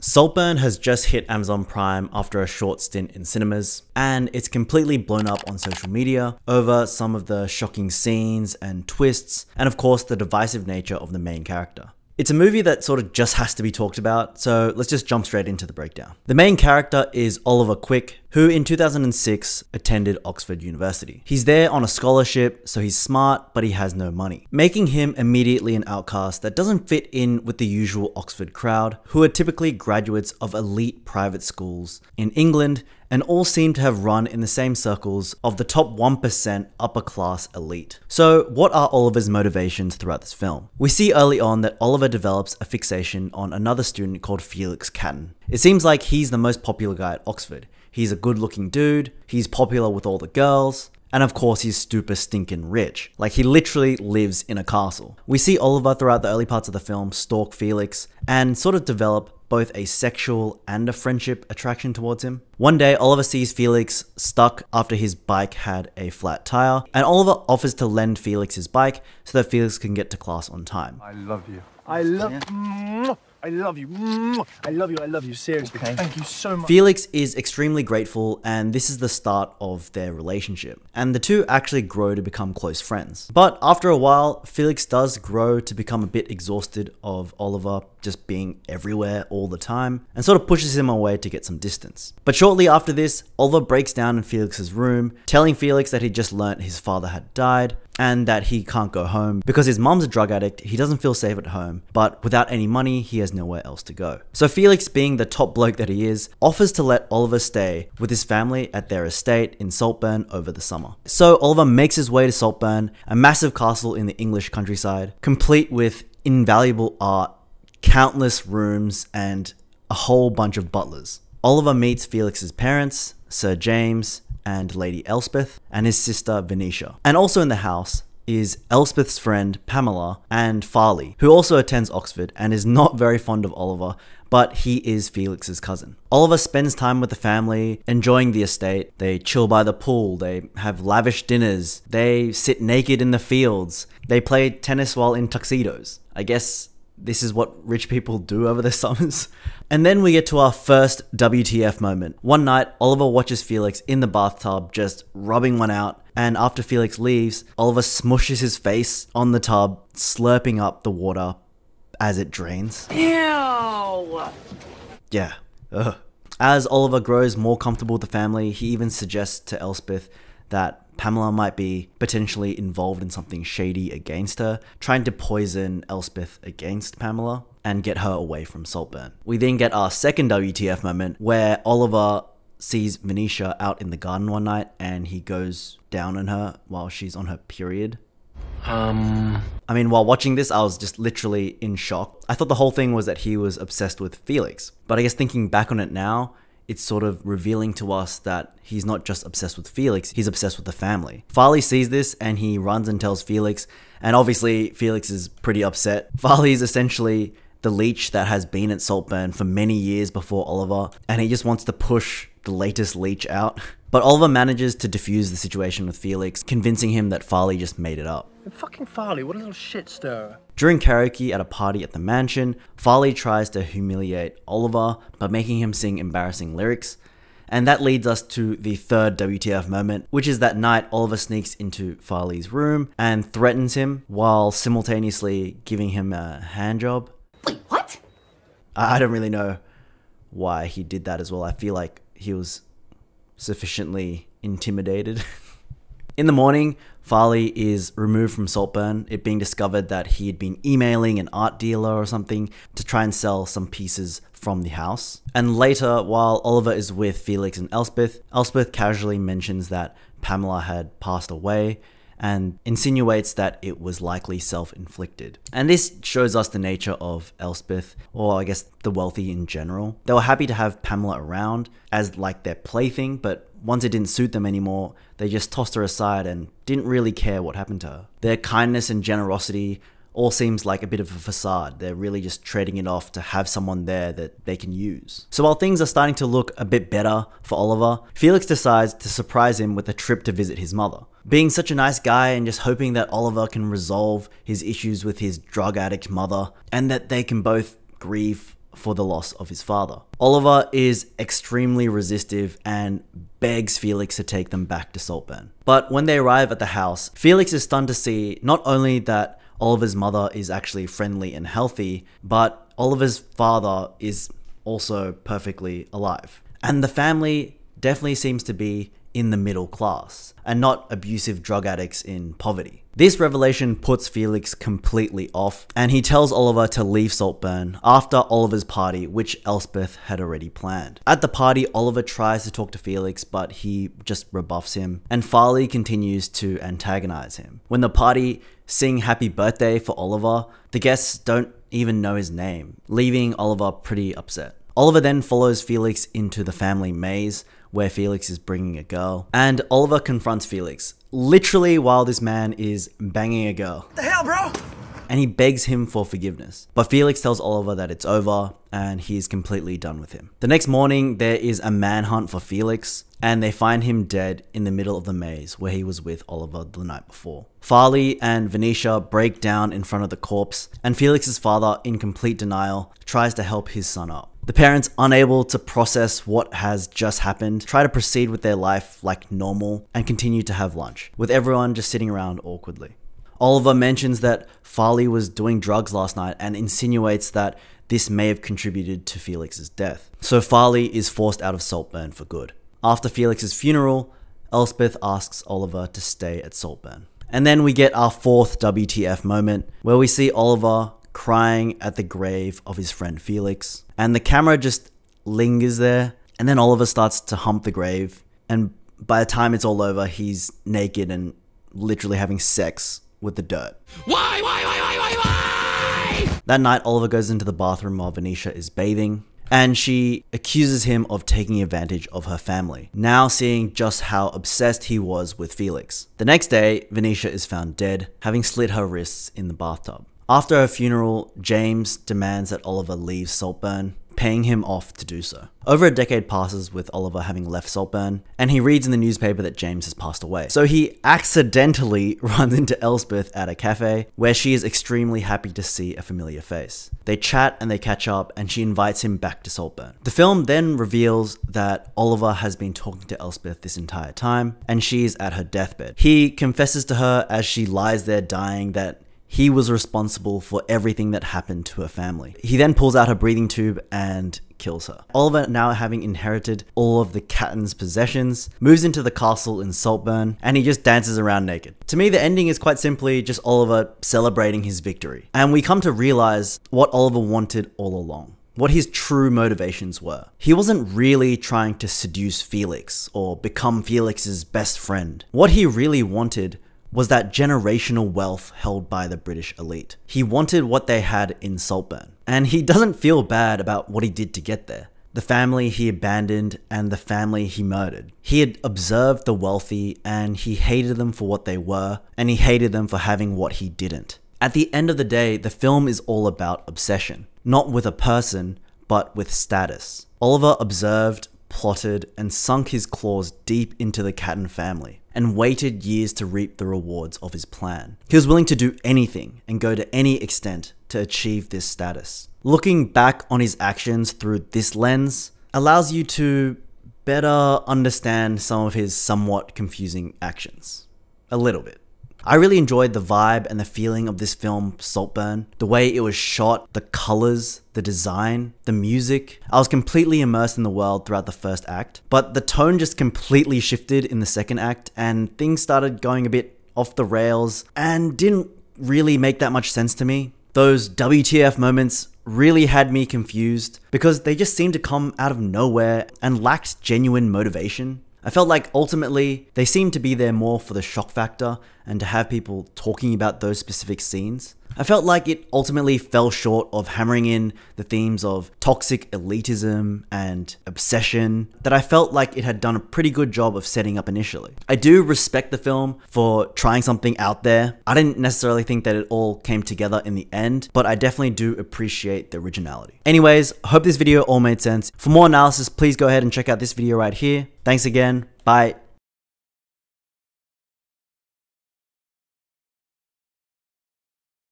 Saltburn has just hit Amazon Prime after a short stint in cinemas, and it's completely blown up on social media over some of the shocking scenes and twists, and of course the divisive nature of the main character. It's a movie that sort of just has to be talked about, so let's just jump straight into the breakdown. The main character is Oliver Quick, who in 2006 attended Oxford University. He's there on a scholarship, so he's smart, but he has no money, making him immediately an outcast that doesn't fit in with the usual Oxford crowd, who are typically graduates of elite private schools in England, and all seem to have run in the same circles of the top 1% upper class elite. So what are Oliver's motivations throughout this film? We see early on that Oliver develops a fixation on another student called Felix Catton. It seems like he's the most popular guy at Oxford. He's a good looking dude, he's popular with all the girls, and of course he's super stinking rich. Like, he literally lives in a castle. We see Oliver throughout the early parts of the film stalk Felix and sort of develop both a sexual and a friendship attraction towards him. One day, Oliver sees Felix stuck after his bike had a flat tire, and Oliver offers to lend Felix his bike so that Felix can get to class on time. I love you. I love you. I love you. I love you. I love you. Seriously. Okay. Thank you so much. Felix is extremely grateful, and this is the start of their relationship. And the two actually grow to become close friends. But after a while, Felix does grow to become a bit exhausted of Oliver just being everywhere all the time, and sort of pushes him away to get some distance. But shortly after this, Oliver breaks down in Felix's room, telling Felix that he just learnt his father had died, and that he can't go home because his mom's a drug addict, he doesn't feel safe at home, but without any money, he has nowhere else to go. So Felix, being the top bloke that he is, offers to let Oliver stay with his family at their estate in Saltburn over the summer. So Oliver makes his way to Saltburn, a massive castle in the English countryside, complete with invaluable art, countless rooms, and a whole bunch of butlers. Oliver meets Felix's parents, Sir James, and Lady Elspeth, and his sister Venetia. And also in the house is Elspeth's friend Pamela and Farley, who also attends Oxford and is not very fond of Oliver, but he is Felix's cousin. Oliver spends time with the family, enjoying the estate. They chill by the pool, they have lavish dinners, they sit naked in the fields, they play tennis while in tuxedos. I guess this is what rich people do over their summers. And then we get to our first WTF moment. One night, Oliver watches Felix in the bathtub just rubbing one out, and after Felix leaves, Oliver smushes his face on the tub, slurping up the water as it drains. Ew! Yeah. Ugh. As Oliver grows more comfortable with the family, he even suggests to Elspeth that Pamela might be potentially involved in something shady against her, trying to poison Elspeth against Pamela and get her away from Saltburn. We then get our second WTF moment where Oliver sees Venetia out in the garden one night and he goes down on her while she's on her period. I mean, while watching this, I was just literally in shock. I thought the whole thing was that he was obsessed with Felix, but I guess thinking back on it now, it's sort of revealing to us that he's not just obsessed with Felix, he's obsessed with the family. Farley sees this and he runs and tells Felix, and obviously Felix is pretty upset. Farley is essentially the leech that has been at Saltburn for many years before Oliver, and he just wants to push the latest leech out. But Oliver manages to defuse the situation with Felix, convincing him that Farley just made it up. Fucking Farley, what a little shit stirrer. During karaoke at a party at the mansion, Farley tries to humiliate Oliver by making him sing embarrassing lyrics. And that leads us to the third WTF moment, which is that night Oliver sneaks into Farley's room and threatens him while simultaneously giving him a handjob. Wait, what? I don't really know why he did that as well. I feel like he was sufficiently intimidated. In the morning, Farley is removed from Saltburn, it being discovered that he had been emailing an art dealer or something to try and sell some pieces from the house. And later, while Oliver is with Felix and Elspeth, Elspeth casually mentions that Pamela had passed away and insinuates that it was likely self-inflicted. And this shows us the nature of Elspeth, or I guess the wealthy in general. They were happy to have Pamela around as like their plaything, but once it didn't suit them anymore, they just tossed her aside and didn't really care what happened to her. Their kindness and generosity all seems like a bit of a facade. They're really just trading it off to have someone there that they can use. So while things are starting to look a bit better for Oliver, Felix decides to surprise him with a trip to visit his mother. Being such a nice guy and just hoping that Oliver can resolve his issues with his drug addict mother and that they can both grieve for the loss of his father. Oliver is extremely resistive and begs Felix to take them back to Saltburn. But when they arrive at the house, Felix is stunned to see not only that Oliver's mother is actually friendly and healthy, but Oliver's father is also perfectly alive. And the family definitely seems to be in the middle class and not abusive drug addicts in poverty. This revelation puts Felix completely off, and he tells Oliver to leave Saltburn after Oliver's party, which Elspeth had already planned. At the party, Oliver tries to talk to Felix, but he just rebuffs him, and Farley continues to antagonize him. When the party sing happy birthday for Oliver, the guests don't even know his name, leaving Oliver pretty upset. Oliver then follows Felix into the family maze, where Felix is bringing a girl, and Oliver confronts Felix, literally while this man is banging a girl. What the hell, bro? And he begs him for forgiveness. But Felix tells Oliver that it's over, and he's completely done with him. The next morning, there is a manhunt for Felix, and they find him dead in the middle of the maze where he was with Oliver the night before. Farley and Venetia break down in front of the corpse, and Felix's father, in complete denial, tries to help his son up. The parents, unable to process what has just happened, try to proceed with their life like normal and continue to have lunch, with everyone just sitting around awkwardly. Oliver mentions that Farley was doing drugs last night and insinuates that this may have contributed to Felix's death. So Farley is forced out of Saltburn for good. After Felix's funeral, Elspeth asks Oliver to stay at Saltburn. And then we get our fourth WTF moment, where we see Oliver crying at the grave of his friend Felix, and the camera just lingers there, and then Oliver starts to hump the grave, and by the time it's all over, he's naked and literally having sex with the dirt. Why? That night, Oliver goes into the bathroom while Venetia is bathing, and she accuses him of taking advantage of her family, now seeing just how obsessed he was with Felix. The next day, Venetia is found dead, having slit her wrists in the bathtub. After her funeral, James demands that Oliver leave Saltburn, paying him off to do so. Over a decade passes with Oliver having left Saltburn, and he reads in the newspaper that James has passed away. So he accidentally runs into Elspeth at a cafe, where she is extremely happy to see a familiar face. They chat and they catch up, and she invites him back to Saltburn. The film then reveals that Oliver has been talking to Elspeth this entire time, and she is at her deathbed. He confesses to her as she lies there dying that he was responsible for everything that happened to her family. He then pulls out her breathing tube and kills her. Oliver, now having inherited all of the Catton's possessions, moves into the castle in Saltburn, and he just dances around naked. To me, the ending is quite simply just Oliver celebrating his victory. And we come to realize what Oliver wanted all along, what his true motivations were. He wasn't really trying to seduce Felix or become Felix's best friend. What he really wanted was that generational wealth held by the British elite. He wanted what they had in Saltburn, and he doesn't feel bad about what he did to get there. The family he abandoned and the family he murdered. He had observed the wealthy, and he hated them for what they were, and he hated them for having what he didn't. At the end of the day, the film is all about obsession, not with a person, but with status. Oliver observed, plotted, and sunk his claws deep into the Catton family, and waited years to reap the rewards of his plan. He was willing to do anything and go to any extent to achieve this status. Looking back on his actions through this lens allows you to better understand some of his somewhat confusing actions. A little bit. I really enjoyed the vibe and the feeling of this film, Saltburn. The way it was shot, the colors, the design, the music. I was completely immersed in the world throughout the first act, but the tone just completely shifted in the second act, and things started going a bit off the rails and didn't really make that much sense to me. Those WTF moments really had me confused because they just seemed to come out of nowhere and lacked genuine motivation. I felt like ultimately they seemed to be there more for the shock factor and to have people talking about those specific scenes. I felt like it ultimately fell short of hammering in the themes of toxic elitism and obsession that I felt like it had done a pretty good job of setting up initially. I do respect the film for trying something out there. I didn't necessarily think that it all came together in the end, but I definitely do appreciate the originality. Anyways, I hope this video all made sense. For more analysis, please go ahead and check out this video right here. Thanks again. Bye.